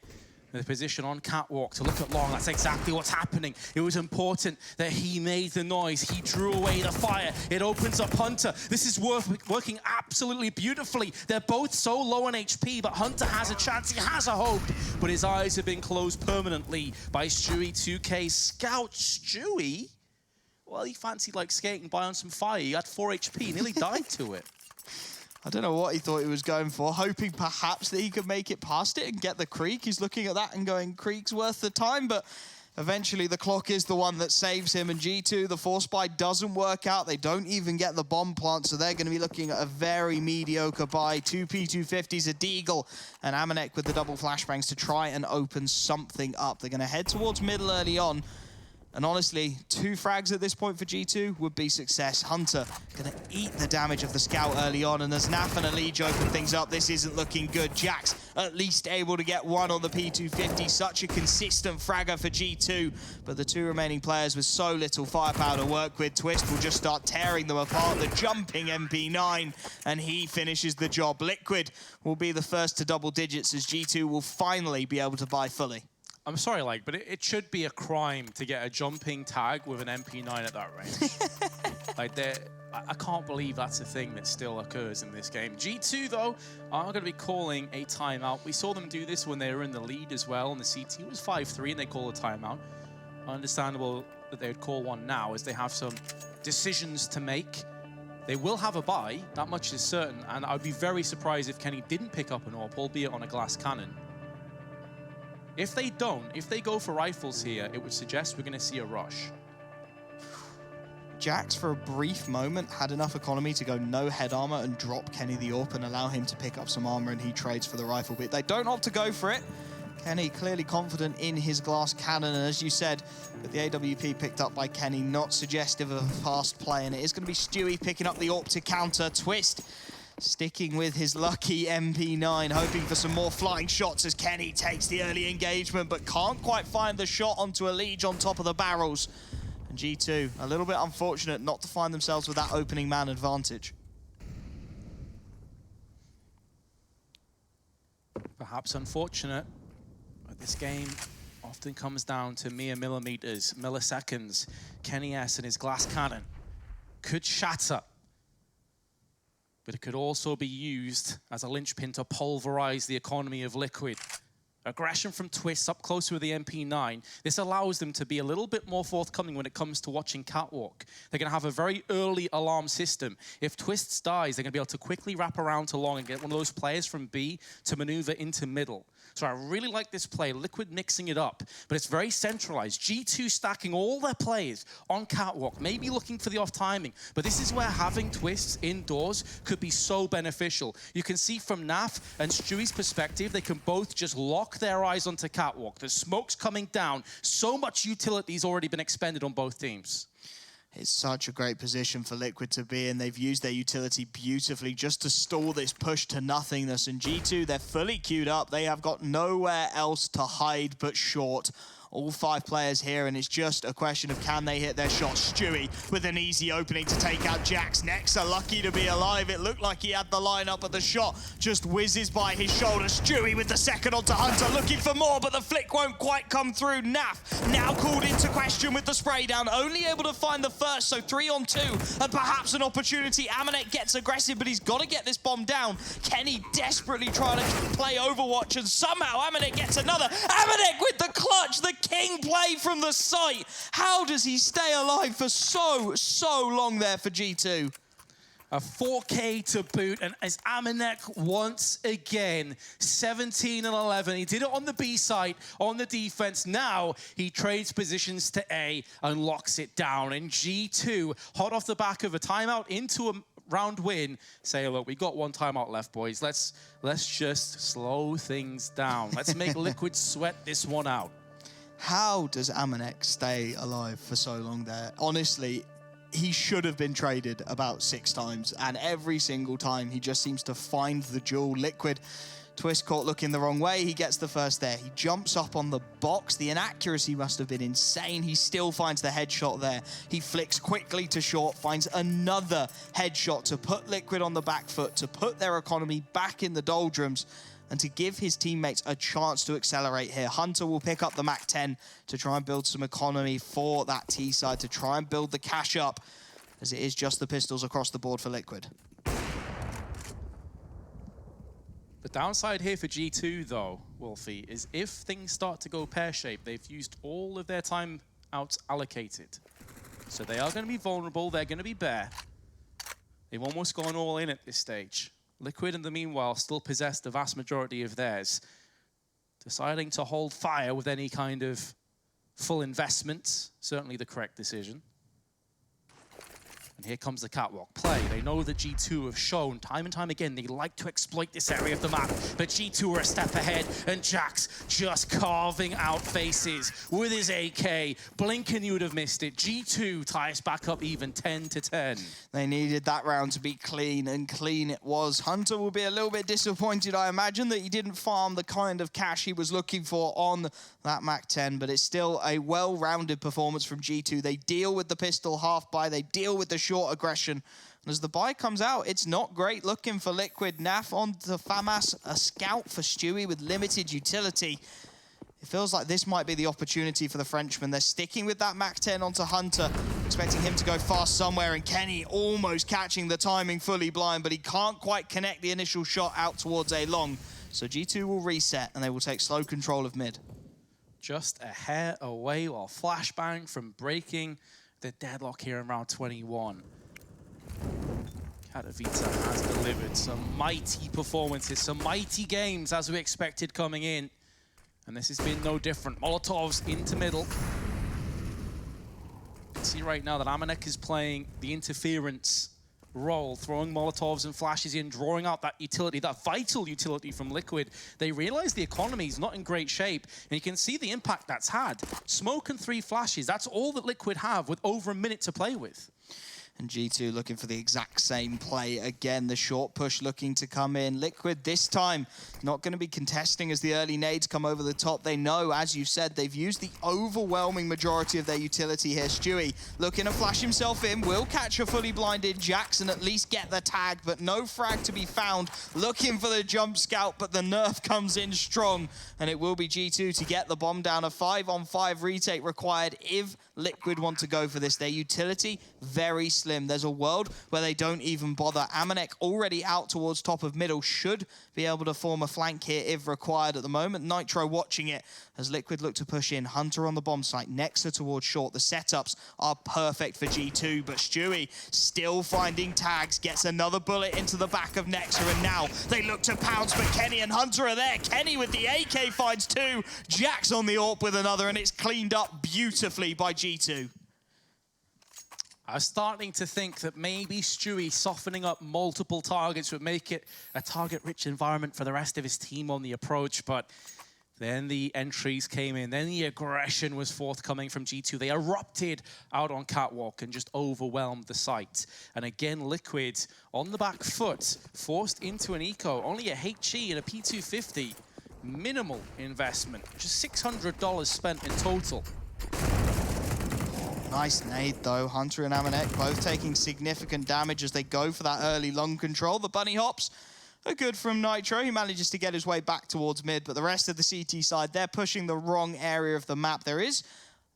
the position on Catwalk to look at long. That's exactly what's happening. It was important that he made the noise. He drew away the fire. It opens up Hunter. This is working absolutely beautifully. They're both so low on HP, but Hunter has a chance. He has a hope, but his eyes have been closed permanently by Stewie 2K. Scout Stewie, well, he fancied like skating by on some fire. He had 4 HP, nearly died to it. I don't know what he thought he was going for, hoping perhaps that he could make it past it and get the Creek. He's looking at that and going, Creek's worth the time, but eventually the clock is the one that saves him, and G2, the force buy doesn't work out. They don't even get the bomb plant, so they're going to be looking at a very mediocre buy. 2 P250s, a Deagle, and Amanek with the double flashbangs to try and open something up. They're going to head towards middle early on. And honestly, 2 frags at this point for G2 would be success. Hunter gonna eat the damage of the scout early on, and as Naff and Elige open things up, this isn't looking good. Jack's at least able to get 1 on the P250. Such a consistent fragger for G2, but the 2 remaining players with so little firepower to work with. Twist will just start tearing them apart. The jumping MP9, and he finishes the job. Liquid will be the first to double digits as G2 will finally be able to buy fully. I'm sorry, like, but it should be a crime to get a jumping tag with an MP9 at that range. Like, I can't believe that's a thing that still occurs in this game. G2, though, are going to be calling a timeout. We saw them do this when they were in the lead as well, and the CT was 5-3, and they call a timeout. Understandable that they would call one now, as they have some decisions to make. They will have a bye, that much is certain, and I'd be very surprised if Kenny didn't pick up an AWP, albeit on a glass cannon. If they don't, if they go for rifles here, it would suggest we're going to see a rush. Jax, for a brief moment, had enough economy to go no head armor and drop Kenny the AWP and allow him to pick up some armor, and he trades for the rifle. But they don't opt to go for it. Kenny clearly confident in his glass cannon, and as you said, with the AWP picked up by Kenny, not suggestive of a fast play, and it is going to be Stewie picking up the AWP to counter. Twist sticking with his lucky MP9, hoping for some more flying shots as Kenny takes the early engagement, but can't quite find the shot onto a Liege on top of the barrels. And G2, a little bit unfortunate not to find themselves with that opening man advantage. Perhaps unfortunate, but this game often comes down to mere millimeters, milliseconds. Kenny S and his glass cannon could shatter, but it could also be used as a linchpin to pulverize the economy of Liquid. Aggression from Twist up close with the MP9. This allows them to be a little bit more forthcoming when it comes to watching Catwalk. They're going to have a very early alarm system. If Twists dies, they're going to be able to quickly wrap around to long and get one of those players from B to maneuver into middle. So I really like this play. Liquid mixing it up, but it's very centralized. G2 stacking all their players on Catwalk, maybe looking for the off timing. But this is where having Twists indoors could be so beneficial. You can see from Naff and Stewie's perspective, they can both just lock their eyes onto Catwalk. The smoke's coming down. So much utility's already been expended on both teams. It's such a great position for Liquid to be in. They've used their utility beautifully just to stall this push to nothingness. And G2, they're fully queued up. They have got nowhere else to hide but short. All 5 players here, and it's just a question of can they hit their shot. Stewie with an easy opening to take out Jax. Nexa lucky to be alive. It looked like he had the lineup, but the shot just whizzes by his shoulder. Stewie with the second onto Hunter, looking for more, but the flick won't quite come through. Naff now called into question with the spray down, only able to find the first, so 3 on 2, and perhaps an opportunity. Amanek gets aggressive, but he's got to get this bomb down. Kenny desperately trying to play Overwatch, and somehow Amanek gets another. Amanek with the clutch, the king play from the site. How does he stay alive for so long there for G2? A 4K to boot, and as Amanek once again, 17 and 11. He did it on the B side, on the defense. Now he trades positions to A and locks it down. And G2, hot off the back of a timeout into a round win, say, look, we got one timeout left, boys. Let's just slow things down. Let's make Liquid sweat this one out. How does Amanek stay alive for so long there? Honestly, he should have been traded about 6 times, and every single time he just seems to find the jewel. Liquid, Twist caught looking the wrong way. He gets the first there. He jumps up on the box. The inaccuracy must have been insane. He still finds the headshot there. He flicks quickly to short, finds another headshot to put Liquid on the back foot, to put their economy back in the doldrums, and to give his teammates a chance to accelerate here. Hunter will pick up the MAC-10 to try and build some economy for that T side, to try and build the cash up, as it is just the pistols across the board for Liquid. The downside here for G2, though, Wolfie, is if things start to go pear-shaped, they've used all of their timeouts allocated. So they are going to be vulnerable, they're going to be bare. They've almost gone all in at this stage. Liquid, in the meanwhile, still possess the vast majority of theirs. Deciding to hold fire with any kind of full investment, certainly the correct decision. And here comes the Catwalk play. They know that G2 have shown time and time again they like to exploit this area of the map, but G2 are a step ahead, and Jax just carving out faces with his AK. Blinking, you would have missed it. G2 ties back up even 10-10. They needed that round to be clean, and clean it was. Hunter will be a little bit disappointed, I imagine, that he didn't farm the kind of cash he was looking for on that MAC-10, but it's still a well-rounded performance from G2. They deal with the pistol half buy, they deal with the short aggression. And as the buy comes out, it's not great looking for Liquid. Naff on to FAMAS, a scout for Stewie with limited utility. It feels like this might be the opportunity for the Frenchman. They're sticking with that MAC-10 onto Hunter, expecting him to go fast somewhere, and Kenny almost catching the timing fully blind, but he can't quite connect the initial shot out towards A long. So G2 will reset, and they will take slow control of mid. Just a hair away while Flashbang from breaking the deadlock here in round 21. Katowice has delivered some mighty performances, some mighty games as we expected coming in. And this has been no different. Molotovs into middle. You can see right now that Amanek is playing the interference role, throwing Molotovs and flashes in, drawing out that utility, that vital utility from Liquid. They realize the economy is not in great shape, and you can see the impact that's had. Smoke and 3 flashes, that's all that Liquid have with over a minute to play with. And G2 looking for the exact same play again. The short push looking to come in. Liquid this time not going to be contesting as the early nades come over the top. They know, as you said, they've used the overwhelming majority of their utility here. Stewie looking to flash himself in. Will catch a fully blinded Jax and at least get the tag, but no frag to be found. Looking for the jump scout, but the nerf comes in strong. And it will be G2 to get the bomb down. A 5-on-5 retake required if Liquid want to go for this. Their utility, very slim. There's a world where they don't even bother. Amanek already out towards top of middle, should be able to form a flank here if required at the moment. Nitro watching it as Liquid look to push in. Hunter on the bomb site, Nexa towards short. The setups are perfect for G2, but Stewie still finding tags, gets another bullet into the back of Nexa, and now they look to pounce, but Kenny and Hunter are there. Kenny with the AK finds 2, Jax on the AWP with another, and it's cleaned up beautifully by G2. I was starting to think that maybe Stewie softening up multiple targets would make it a target-rich environment for the rest of his team on the approach, but then the entries came in, then the aggression was forthcoming from G2. They erupted out on Catwalk and just overwhelmed the site. And again, Liquid on the back foot, forced into an eco, only a HE and a P250. Minimal investment, just $600 spent in total. Nice nade though. Hunter and Amanek both taking significant damage as they go for that early long control. The bunny hops are good from Nitro. He manages to get his way back towards mid, but the rest of the CT side, they're pushing the wrong area of the map. There is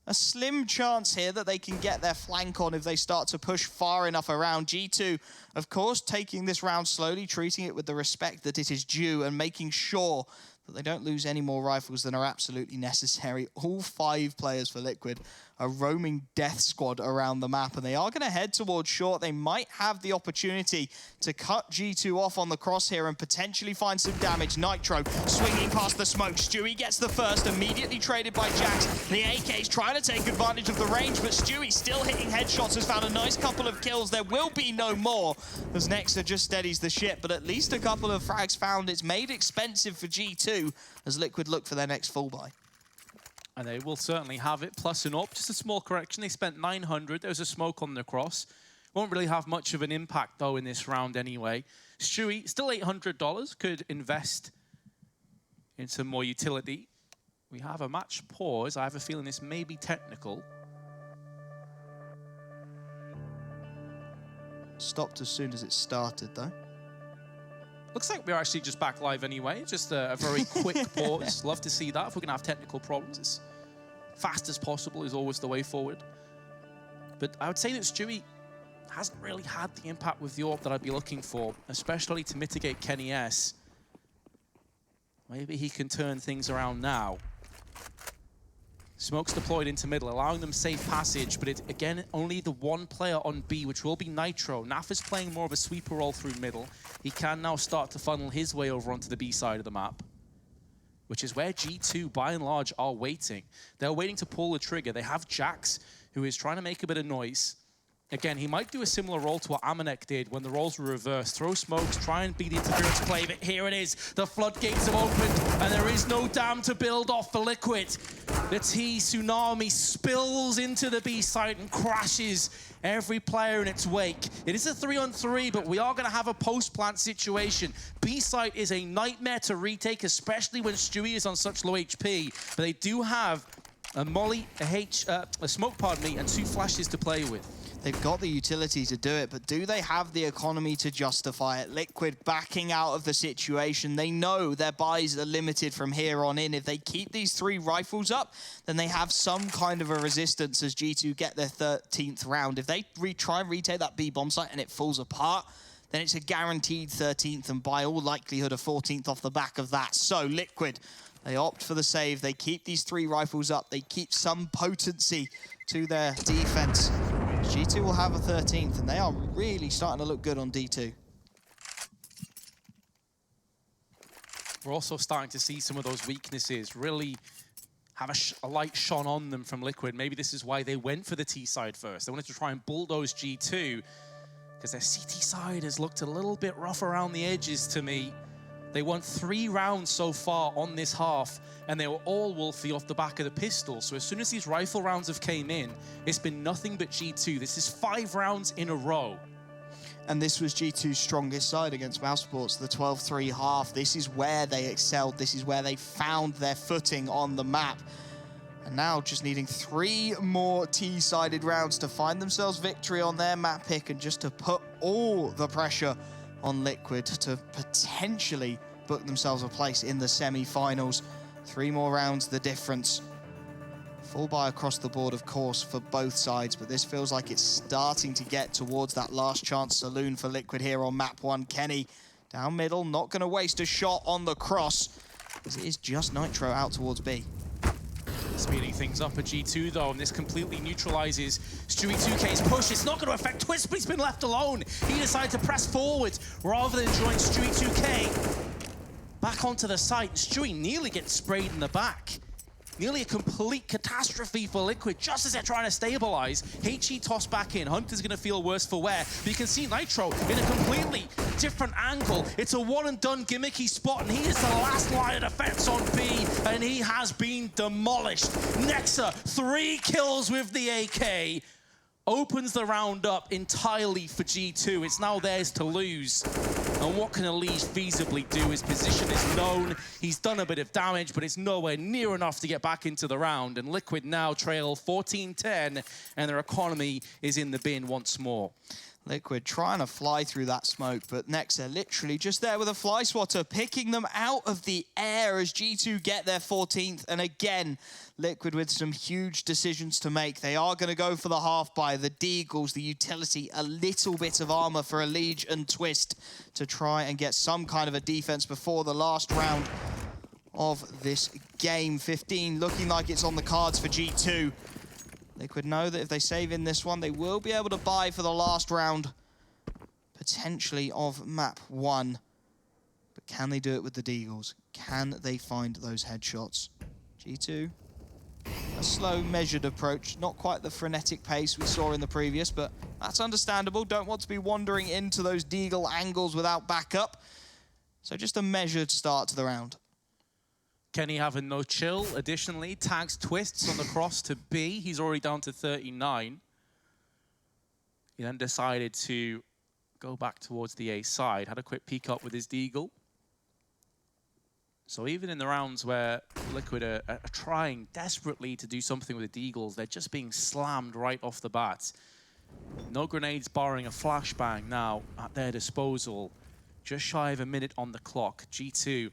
a slim chance here that they can get their flank on if they start to push far enough around. G2, of course, taking this round slowly, treating it with the respect that it is due and making sure that they don't lose any more rifles than are absolutely necessary. All 5 players for Liquid a roaming death squad around the map, and they are going to head towards short. They might have the opportunity to cut G2 off on the Crosshair and potentially find some damage. Nitro swinging past the smoke. Stewie gets the first, immediately traded by Jax. The AK's trying to take advantage of the range, but Stewie still hitting headshots, has found a nice couple of kills. There will be no more as Nexa just steadies the ship, but at least a couple of frags found. It's made expensive for G2 as Liquid look for their next full buy. And they will certainly have it, plus and up. Just a small correction, they spent 900. There was a smoke on the cross. Won't really have much of an impact, though, in this round anyway. Stewie, still $800, could invest in some more utility. We have a match pause. I have a feeling this may be technical. Stopped as soon as it started, though. Looks like we're actually just back live anyway. Just a very quick pause. Love to see that. If we're going to have technical problems, as fast as possible is always the way forward. But I would say that Stewie hasn't really had the impact with the AWP that I'd be looking for, especially to mitigate Kenny S. Maybe he can turn things around now. Smoke's deployed into middle, allowing them safe passage, but again, only the one player on B, which will be Nitro. Naff is playing more of a sweeper role through middle. He can now start to funnel his way over onto the B side of the map, which is where G2, by and large, are waiting. They're waiting to pull the trigger. They have Jax, who is trying to make a bit of noise. Again, he might do a similar role to what Amanek did when the roles were reversed. Throw smokes, try and be the interference play, but here it is. The floodgates have opened, and there is no dam to build off for Liquid. The T tsunami spills into the B site and crashes every player in its wake. It is a 3-on-3, but we are going to have a post-plant situation. B site is a nightmare to retake, especially when Stewie is on such low HP. But they do have a molly, a smoke, pardon me, and 2 flashes to play with. They've got the utility to do it, but do they have the economy to justify it? Liquid backing out of the situation. They know their buys are limited from here on in. If they keep these 3 rifles up, then they have some kind of a resistance as G2 get their 13th round. If they try and retake that B bomb site and it falls apart, then it's a guaranteed 13th and by all likelihood a 14th off the back of that. So Liquid, they opt for the save. They keep these 3 rifles up. They keep some potency to their defense. G2 will have a 13th, and they are really starting to look good on D2. We're also starting to see some of those weaknesses really have a light shone on them from Liquid. Maybe this is why they went for the T side first. They wanted to try and bulldoze G2, because their CT side has looked a little bit rough around the edges to me. They won 3 rounds so far on this half, and they were all Wolfie off the back of the pistol. So as soon as these rifle rounds have came in, it's been nothing but G2. This is 5 rounds in a row. And this was G2's strongest side against Mousesports, the 12-3 half. This is where they excelled. This is where they found their footing on the map. And now just needing 3 more T-sided rounds to find themselves victory on their map pick and just to put all the pressure on Liquid to potentially book themselves a place in the semi-finals. 3 more rounds, the difference. Full buy across the board, of course, for both sides, but this feels like it's starting to get towards that last chance saloon for Liquid here on map 1. Kenny down middle, not going to waste a shot on the cross, as it is just Nitro out towards B. Speeding things up at G2 though, and this completely neutralizes Stewie 2K's push. It's not going to affect Twist, but he's been left alone. He decided to press forward rather than join Stewie 2K back onto the site. Stewie nearly gets sprayed in the back. Nearly a complete catastrophe for Liquid, just as they're trying to stabilize. HE tossed back in. Hunter's going to feel worse for wear. But you can see Nitro in a completely different angle. It's a one-and-done gimmicky spot, and he is the last line of defense on B, and he has been demolished. Nexa, 3 kills with the AK. Opens the round up entirely for G2. It's now theirs to lose. And what can Elise feasibly do? His position is known. He's done a bit of damage, but it's nowhere near enough to get back into the round. And Liquid now trail 14-10, and their economy is in the bin once more. Liquid trying to fly through that smoke, but Nexa literally just there with a fly swatter, picking them out of the air as G2 get their 14th. And again, Liquid with some huge decisions to make. They are going to go for the half buy, the Deagles, the utility, a little bit of armor for Elige and Twist to try and get some kind of a defense before the last round of this game. 15 looking like it's on the cards for G2. Liquid know that if they save in this one, they will be able to buy for the last round, potentially, of map 1. But can they do it with the Deagles? Can they find those headshots? G2, a slow, measured approach. Not quite the frenetic pace we saw in the previous, but that's understandable. Don't want to be wandering into those Deagle angles without backup. So just a measured start to the round. Kenny having no chill. Additionally, tags Twists on the cross to B. He's already down to 39. He then decided to go back towards the A side. Had a quick peek up with his Deagle. So even in the rounds where Liquid are trying desperately to do something with the Deagles, they're just being slammed right off the bat. No grenades barring a flashbang now at their disposal. Just shy of a minute on the clock. G2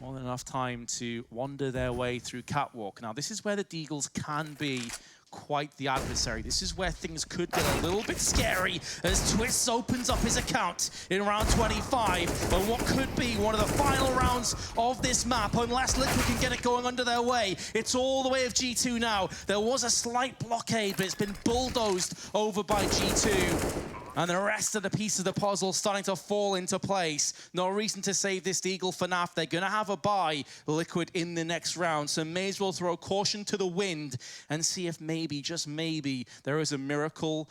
more than enough time to wander their way through Catwalk. Now, this is where the Deagles can be quite the adversary. This is where things could get a little bit scary as Twists opens up his account in round 25. But what could be one of the final rounds of this map, unless Liquid can get it going under their way. It's all the way of G2 now. There was a slight blockade, but it's been bulldozed over by G2. And the rest of the piece of the puzzle starting to fall into place. No reason to save this Deagle for Naff. They're going to have a buy, Liquid, in the next round. So may as well throw caution to the wind and see if maybe, just maybe, there is a miracle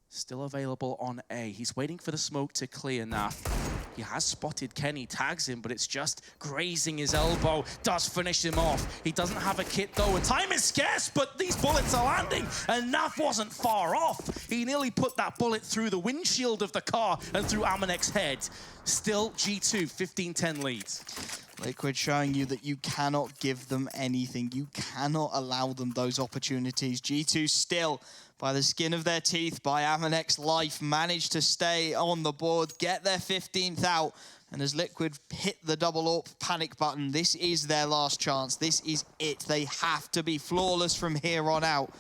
still available on A. He's waiting for the smoke to clear. Naff, he has spotted Kenny, tags him, but it's just grazing his elbow. Does finish him off. He doesn't have a kit though, and time is scarce, but these bullets are landing, and Naff wasn't far off. He nearly put that bullet through the windshield of the car and through Amanek's head. Still G2, 15-10 leads. Liquid showing you that you cannot give them anything. You cannot allow them those opportunities. G2 still, by the skin of their teeth, by Amanek's life, managed to stay on the board, get their 15th out. And as Liquid hit the double AWP panic button, this is their last chance. This is it. They have to be flawless from here on out.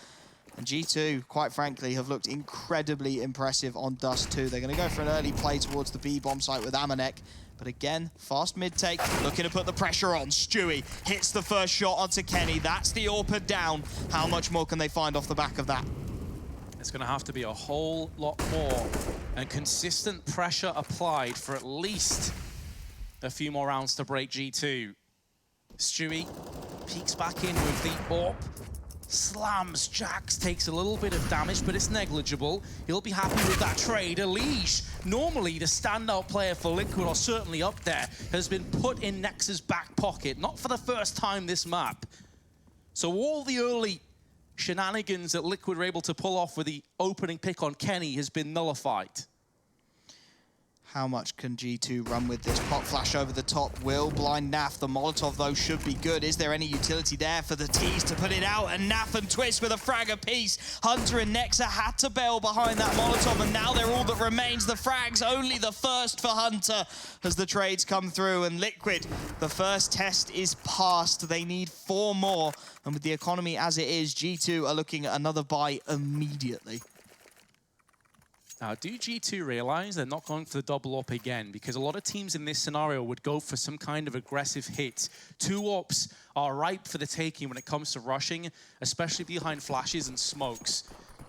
And G2, quite frankly, have looked incredibly impressive on Dust2. They're going to go for an early play towards the B-bomb site with Amanek. But again, fast mid-take, looking to put the pressure on. Stewie hits the first shot onto Kenny. That's the AWP down. How much more can they find off the back of that? It's going to have to be a whole lot more and consistent pressure applied for at least a few more rounds to break G2. Stewie peeks back in with the AWP. Slams Jax, takes a little bit of damage, but it's negligible. He'll be happy with that trade. Elish, normally the standout player for Liquid, or certainly up there, has been put in Nex's back pocket, not for the first time this map. So all the early shenanigans that Liquid were able to pull off with the opening pick on Kenny has been nullified. How much can G2 run with this? Pop flash over the top will blind Naff. The Molotov, though, should be good. Is there any utility there for the T's to put it out? And Naff and Twist with a frag apiece. Hunter and Nexa had to bail behind that Molotov, and now they're all that remains. The frags, only the first for Hunter as the trades come through. And Liquid, the first test is passed. They need 4 more. And with the economy as it is, G2 are looking at another buy immediately. Now, do G2 realize they're not going for the double AWP again? Because a lot of teams in this scenario would go for some kind of aggressive hit. 2 AWPs are ripe for the taking when it comes to rushing, especially behind flashes and smokes.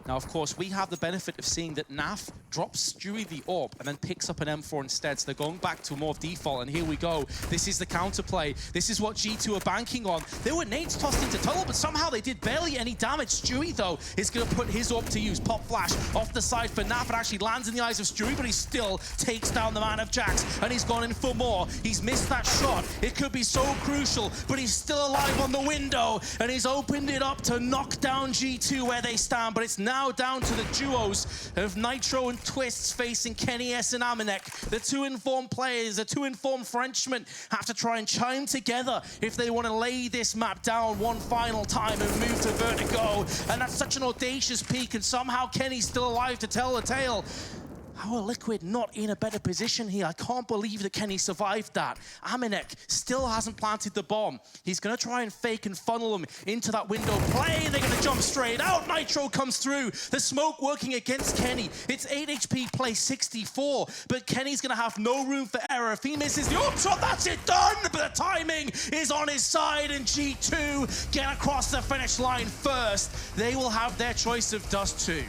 Now, of course, we have the benefit of seeing that Naff drops Stewie the AWP and then picks up an M4 instead. So they're going back to more default, and here we go. This is the counterplay. This is what G2 are banking on. There were nades tossed into tunnel, but somehow they did barely any damage. Stewie, though, is going to put his AWP to use. Pop flash off the side for Naff. It actually lands in the eyes of Stewie, but he still takes down the man of Jax, and he's gone in for more. He's missed that shot. It could be so crucial, but he's still alive on the window, and he's opened it up to knock down G2 where they stand, but it's now down to the duos of Nitro and Twists facing Kenny S and Amanek. The 2 informed players, the 2 informed Frenchmen have to try and chime together if they want to lay this map down one final time and move to Vertigo. And that's such an audacious peak, and somehow Kenny's still alive to tell the tale. How are Liquid not in a better position here? I can't believe that Kenny survived that. Amanek still hasn't planted the bomb. He's going to try and fake and funnel him into that window play. They're going to jump straight out. Nitro comes through. The smoke working against Kenny. It's 8 HP play 64, but Kenny's going to have no room for error. If he misses the AWP shot, that's it done. But the timing is on his side, and G2 get across the finish line first. They will have their choice of Dust2.